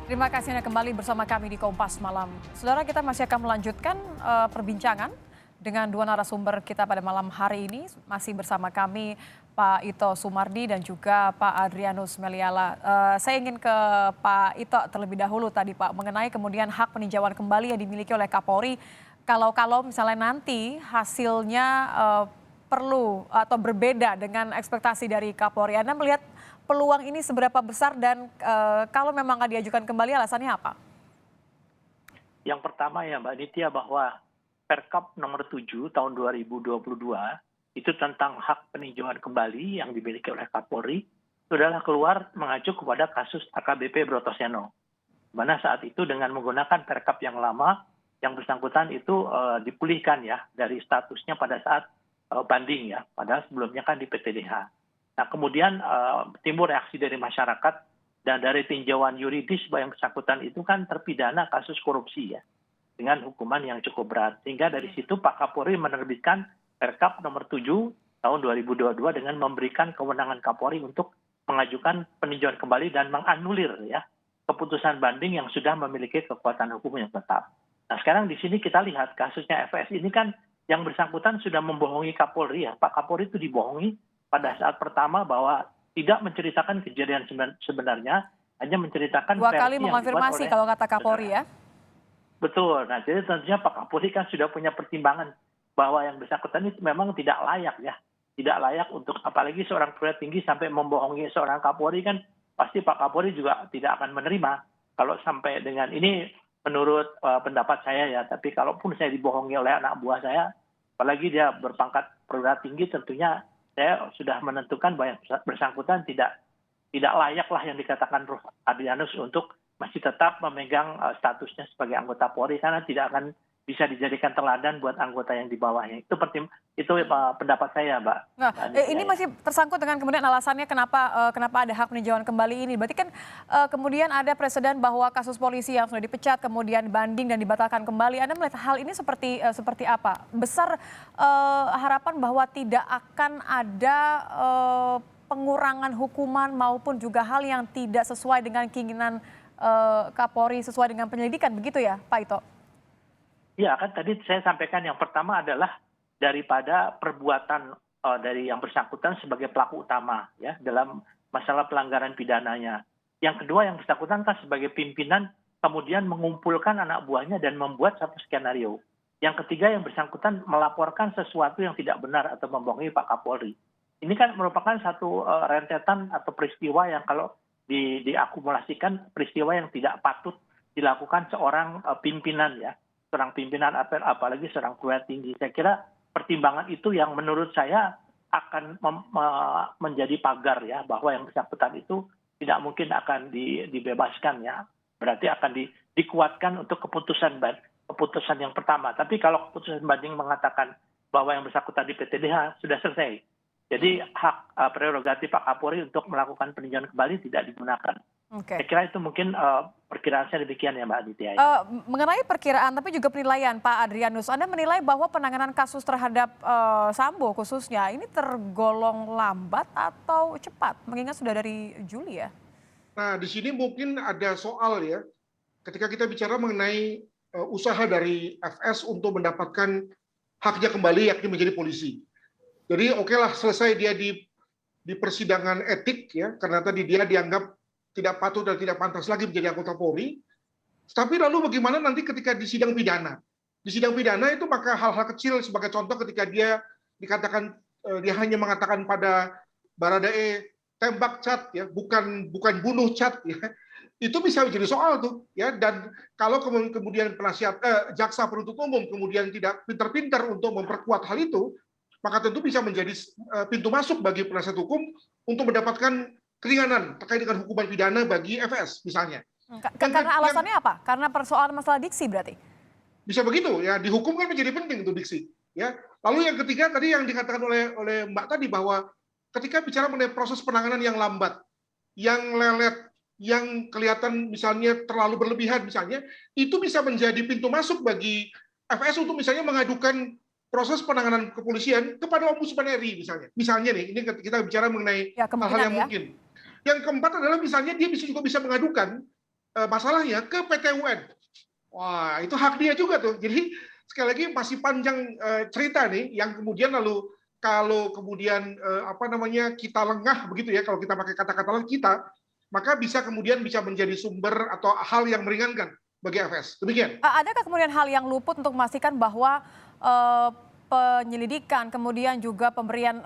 Terima kasih Anda kembali bersama kami di Kompas Malam. Saudara, kita masih akan melanjutkan perbincangan dengan dua narasumber kita pada malam hari ini. Masih bersama kami Pak Ito Sumardi dan juga Pak Adrianus Meliala. Saya ingin ke Pak Ito terlebih dahulu tadi Pak, mengenai kemudian hak peninjauan kembali yang dimiliki oleh Kapolri. Kalau misalnya nanti hasilnya perlu atau berbeda dengan ekspektasi dari Kapolri, Anda melihat peluang ini seberapa besar dan kalau memang akan diajukan kembali alasannya apa? Yang pertama ya Mbak Nitya, bahwa Perkap nomor 7 tahun 2022 itu tentang hak peninjauan kembali yang dimiliki oleh Kapolri sudahlah keluar mengacu kepada kasus AKBP Brotoseno. Mana saat itu dengan menggunakan Perkap yang lama, yang bersangkutan itu dipulihkan ya dari statusnya pada saat banding ya, padahal sebelumnya kan di PTDH. Nah kemudian timbul reaksi dari masyarakat dan dari tinjauan yuridis bahwa yang bersangkutan itu kan terpidana kasus korupsi ya, dengan hukuman yang cukup berat. Sehingga dari situ Pak Kapolri menerbitkan Perkap nomor 7 tahun 2022 dengan memberikan kewenangan Kapolri untuk mengajukan peninjauan kembali dan menganulir ya keputusan banding yang sudah memiliki kekuatan hukum yang tetap. Nah sekarang di sini kita lihat kasusnya FS ini kan yang bersangkutan sudah membohongi Kapolri ya. Pak Kapolri itu dibohongi pada saat pertama bahwa tidak menceritakan kejadian sebenarnya, hanya menceritakan Dua kali versi yang dibuat mengonfirmasi oleh kalau kata Kapolri saudara. ya. Betul. Nah, jadi tentunya Pak Kapolri kan sudah punya pertimbangan bahwa yang bersangkutan itu memang tidak layak ya. Tidak layak untuk apalagi seorang perwira tinggi sampai membohongi seorang Kapolri, kan pasti Pak Kapolri juga tidak akan menerima kalau sampai dengan ini menurut pendapat saya ya. Tapi kalaupun saya dibohongi oleh anak buah saya, apalagi dia berpangkat perwira tinggi, tentunya saya sudah menentukan bahwa yang bersangkutan tidak layak lah yang dikatakan Prof. Adrianus untuk masih tetap memegang statusnya sebagai anggota Polri, karena tidak akan bisa dijadikan teladan buat anggota yang di bawahnya. Itu pendapat saya, Mbak. Nah, ini Ya. masih tersangkut dengan kemudian alasannya kenapa ada hak peninjauan kembali ini. Berarti kan kemudian ada presiden bahwa kasus polisi yang sudah dipecat kemudian banding dan dibatalkan kembali. Anda melihat hal ini seperti apa? Besar harapan bahwa tidak akan ada pengurangan hukuman maupun juga hal yang tidak sesuai dengan keinginan Kapolri, sesuai dengan penyelidikan, begitu ya Pak Ito? Ya, kan tadi saya sampaikan yang pertama adalah daripada perbuatan dari yang bersangkutan sebagai pelaku utama ya dalam masalah pelanggaran pidananya. Yang kedua, yang bersangkutan kan sebagai pimpinan kemudian mengumpulkan anak buahnya dan membuat satu skenario. Yang ketiga, yang bersangkutan melaporkan sesuatu yang tidak benar atau membohongi Pak Kapolri. Ini kan merupakan satu rentetan atau peristiwa yang kalau diakumulasikan peristiwa yang tidak patut dilakukan seorang pimpinan ya, seorang pimpinan apalagi seorang perwira tinggi. Saya kira pertimbangan itu yang menurut saya akan menjadi pagar ya, bahwa yang bersangkutan itu tidak mungkin akan dibebaskan ya. Berarti akan dikuatkan untuk keputusan yang pertama. Tapi kalau keputusan banding mengatakan bahwa yang bersangkutan di PTDH sudah selesai, jadi hak prerogatif Pak Kapolri untuk melakukan peninjauan kembali tidak digunakan. Oke. Saya kira itu mungkin perkiraan saya demikian ya Mbak Aditya. Mengenai perkiraan tapi juga penilaian Pak Adrianus, Anda menilai bahwa penanganan kasus terhadap Sambo khususnya ini tergolong lambat atau cepat? Mengingat sudah dari Juli ya? Nah, di sini mungkin ada soal ya, ketika kita bicara mengenai usaha dari FS untuk mendapatkan haknya kembali yakni menjadi polisi. Jadi okelah selesai dia di persidangan etik ya, karena tadi dia dianggap tidak patut dan tidak pantas lagi menjadi anggota Polri. Tapi lalu bagaimana nanti ketika di sidang pidana? Di sidang pidana itu maka hal-hal kecil sebagai contoh ketika dia dikatakan dia hanya mengatakan pada Baradae tembak Cat ya, bukan bunuh Cat ya. Itu bisa menjadi soal tuh ya, dan kalau kemudian penasihat jaksa penuntut umum kemudian tidak pintar-pintar untuk memperkuat hal itu, maka tentu bisa menjadi pintu masuk bagi penasihat hukum untuk mendapatkan keringanan terkait dengan hukuman pidana bagi FS misalnya. Karena alasannya apa? Karena persoalan masalah diksi berarti? Bisa begitu ya, dihukum kan menjadi penting itu diksi ya. Lalu yang ketiga tadi yang dikatakan oleh Mbak tadi, bahwa ketika bicara mengenai proses penanganan yang lambat, yang lelet, yang kelihatan misalnya terlalu berlebihan misalnya, itu bisa menjadi pintu masuk bagi FS untuk misalnya mengadukan proses penanganan kepolisian kepada Ombudsman RI misalnya. Misalnya nih, ini kita bicara mengenai hal-hal yang ya. mungkin. Yang keempat adalah misalnya dia juga bisa mengadukan masalahnya ke PT UN. Wah, itu hak dia juga tuh. Jadi sekali lagi masih panjang cerita nih, yang kemudian lalu kalau kemudian kita lengah begitu ya, kalau kita pakai kata-kata kita, maka bisa kemudian bisa menjadi sumber atau hal yang meringankan bagi FS. Demikian. Adakah kemudian hal yang luput untuk memastikan bahwa eh, penyelidikan kemudian juga pemberian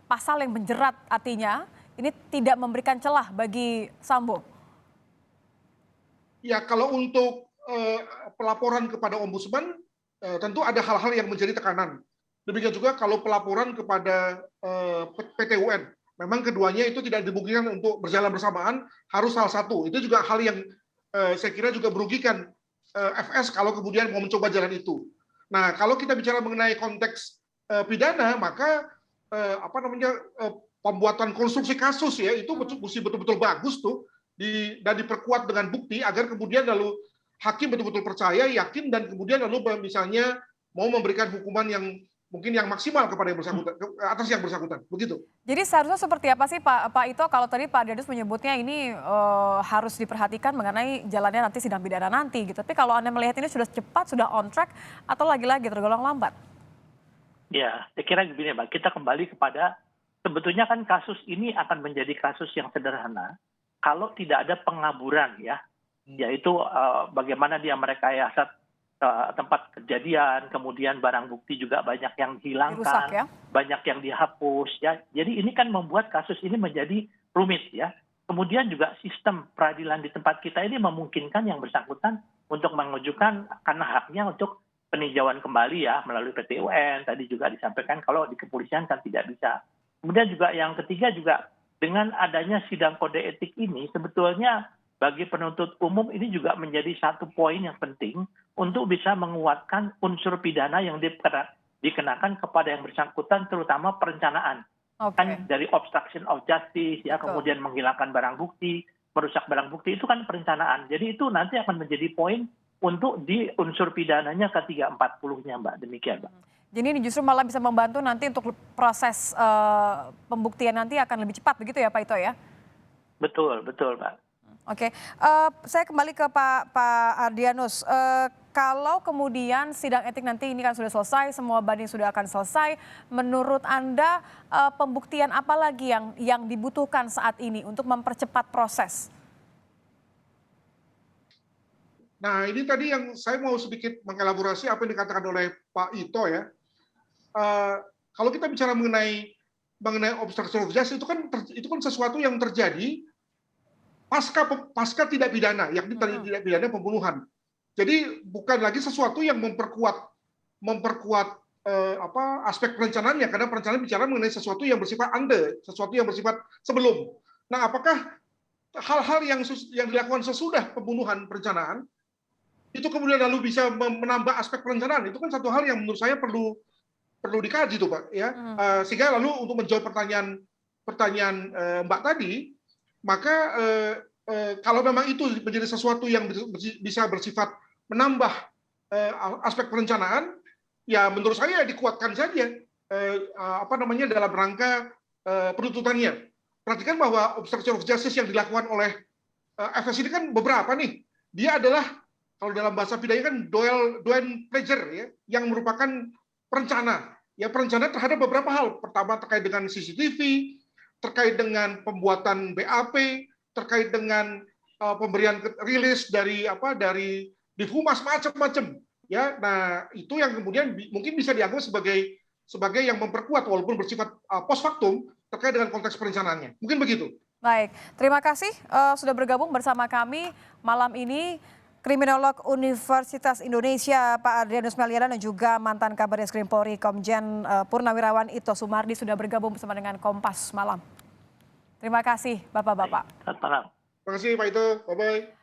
pasal yang menjerat artinya ini tidak memberikan celah bagi Sambo? Ya, kalau untuk pelaporan kepada Ombudsman, tentu ada hal-hal yang menjadi tekanan. Demikian juga kalau pelaporan kepada PT UN. Memang keduanya itu tidak dibuktikan untuk berjalan bersamaan, harus salah satu. Itu juga hal yang saya kira juga merugikan FS kalau kemudian mau mencoba jalan itu. Nah, kalau kita bicara mengenai konteks pidana, maka pembuatan konstruksi kasus ya itu mesti betul-betul bagus tuh dan diperkuat dengan bukti agar kemudian lalu hakim betul-betul percaya, yakin, dan kemudian lalu misalnya mau memberikan hukuman yang mungkin yang maksimal kepada yang bersangkutan, atas yang bersangkutan, begitu. Jadi seharusnya seperti apa sih Pak Ito, kalau tadi Pak Adrianus menyebutnya ini harus diperhatikan mengenai jalannya nanti sidang pidana nanti gitu. Tapi kalau Anda melihat ini sudah cepat, sudah on track, atau lagi-lagi tergolong lambat? Ya, saya kira begini Mbak, kita kembali kepada sebetulnya kan kasus ini akan menjadi kasus yang sederhana kalau tidak ada pengaburan ya, yaitu bagaimana dia merekayasa tempat kejadian, kemudian barang bukti juga banyak yang dihilangkan, Dirusak, ya? banyak yang dihapus ya. Jadi ini kan membuat kasus ini menjadi rumit ya. Kemudian juga sistem peradilan di tempat kita ini memungkinkan yang bersangkutan untuk mengajukan karena haknya untuk peninjauan kembali ya melalui PT UN. Tadi juga disampaikan kalau di kepolisian kan tidak bisa. Kemudian juga yang ketiga juga dengan adanya sidang kode etik ini sebetulnya bagi penuntut umum ini juga menjadi satu poin yang penting untuk bisa menguatkan unsur pidana yang dikenakan kepada yang bersangkutan, terutama perencanaan. Kan dari obstruction of justice, ya, kemudian menghilangkan barang bukti, merusak barang bukti, itu kan perencanaan. Jadi itu nanti akan menjadi poin untuk di unsur pidananya ke 340-nya, Mbak. Demikian, Mbak. Jadi ini justru malah bisa membantu nanti untuk proses pembuktian nanti akan lebih cepat, begitu ya Pak Ito ya? Betul, betul, Mbak. Oke, saya kembali ke Pak Adrianus. Kalau kemudian sidang etik nanti ini kan sudah selesai, semua banding sudah akan selesai. Menurut Anda pembuktian apa lagi yang dibutuhkan saat ini untuk mempercepat proses? Nah, ini tadi yang saya mau sedikit mengelaborasi apa yang dikatakan oleh Pak Ito ya. Kalau kita bicara mengenai obstruction of justice itu kan sesuatu yang terjadi pasca tidak pidana, yakni tidak pidana pembunuhan. Jadi bukan lagi sesuatu yang memperkuat aspek perencanaannya, karena perencanaan bicara mengenai sesuatu yang bersifat sesuatu yang bersifat sebelum. Nah, apakah hal-hal yang dilakukan sesudah pembunuhan perencanaan itu kemudian lalu bisa menambah aspek perencanaan? Itu kan satu hal yang menurut saya perlu dikaji tuh Pak ya. Sehingga lalu untuk menjawab pertanyaan Mbak tadi, maka kalau memang itu menjadi sesuatu yang bisa bersifat menambah aspek perencanaan, ya menurut saya dikuatkan saja dalam rangka penuntutannya. Perhatikan bahwa obstruction of justice yang dilakukan oleh FS ini kan beberapa nih. Dia adalah kalau dalam bahasa pidana kan dual pleasure ya, yang merupakan perencana. Ya perencana terhadap beberapa hal. Pertama terkait dengan CCTV, terkait dengan pembuatan BAP, terkait dengan pemberian rilis dari Difumas macam-macam ya. Nah, itu yang kemudian mungkin bisa dianggap sebagai yang memperkuat walaupun bersifat post factum terkait dengan konteks perencanaannya. Mungkin begitu. Baik, terima kasih sudah bergabung bersama kami malam ini. Kriminolog Universitas Indonesia Pak Adrianus Meliana dan juga mantan Kabar Eskrim Polri Komjen Purnawirawan Ito Sumardi sudah bergabung bersama dengan Kompas Malam. Terima kasih Bapak-Bapak. Selamat malam. Terima kasih Pak Ito. Bye-bye.